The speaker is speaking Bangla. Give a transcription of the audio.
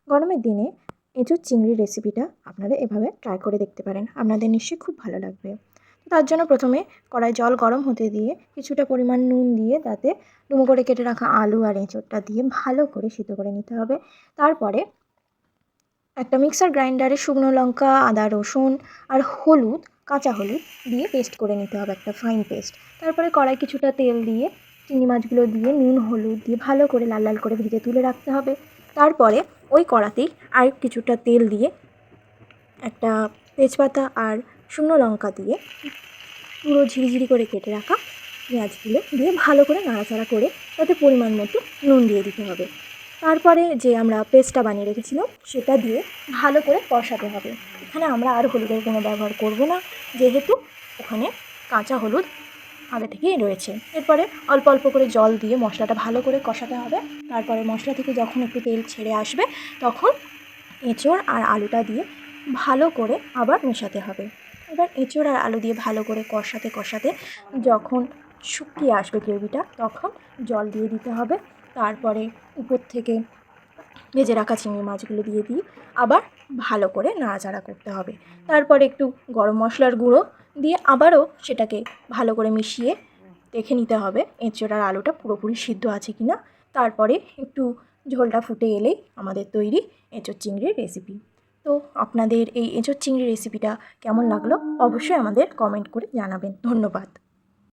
গরমের দিনে এঁচোড় চিংড়ির রেসিপিটা আপনারা এভাবে ট্রাই করে দেখতে পারেন, আপনাদের নিশ্চয়ই খুব ভালো লাগবে। তো তার জন্য প্রথমে কড়াই জল গরম হতে দিয়ে কিছুটা পরিমাণ নুন দিয়ে তাতে ডুমো করে কেটে রাখা আলু আর এঁচোড়টা দিয়ে ভালো করে সিদ্ধ করে নিতে হবে। তারপরে একটা মিক্সার গ্রাইন্ডারে শুকনো লঙ্কা, আদা, রসুন আর হলুদ, কাঁচা হলুদ দিয়ে পেস্ট করে নিতে হবে, একটা ফাইন পেস্ট। তারপরে কড়াই কিছুটা তেল দিয়ে চিংড়ি মাছগুলো দিয়ে নুন হলুদ দিয়ে ভালো করে লাল লাল করে ভেজে তুলে রাখতে হবে। তারপরে ওই কড়াতেই আর কিছুটা তেল দিয়ে একটা তেজপাতা আর শুকনো লঙ্কা দিয়ে পুরো ঝিরিঝিরি করে কেটে রাখা পেঁয়াজগুলো দিয়ে ভালো করে নাড়াচাড়া করে তাতে পরিমাণ মতো নুন দিয়ে দিতে হবে। তারপরে যে আমরা পেস্টটা বানিয়ে রেখেছিলাম সেটা দিয়ে ভালো করে কষাতে হবে। এখানে আমরা আর হলুদের কোনো ব্যবহার করব না, যেহেতু ওখানে কাঁচা হলুদ আগে থেকেই রয়েছে। এরপরে অল্প অল্প করে জল দিয়ে মশলাটা ভালো করে কষাতে হবে। তারপরে মশলা থেকে যখন একটু তেল ছেড়ে আসবে তখন এঁচোড় আর আলুটা দিয়ে ভালো করে আবার মেশাতে হবে। এবার এঁচোড় আর আলু দিয়ে ভালো করে কষাতে কষাতে যখন শুকিয়ে আসবে গ্রেভিটা তখন জল দিয়ে দিতে হবে। তারপরে উপর থেকে ভেজে রাখা চিংড়ি মাছগুলো দিয়ে আবার ভালো করে নাড়াচাড়া করতে হবে। তারপরে একটু গরম মশলার গুঁড়ো দিয়ে আবারও সেটাকে ভালো করে মিশিয়ে দেখে নিতে হবে এঁচোড় আর আলুটা পুরোপুরি সিদ্ধ আছে কি না। তারপরে একটু ঝোলটা ফুটে এলেই আমাদের তৈরি এঁচোড় চিংড়ির রেসিপি। তো আপনাদের এই এঁচোড় চিংড়ি রেসিপিটা কেমন লাগলো অবশ্যই আমাদের কমেন্ট করে জানাবেন। ধন্যবাদ।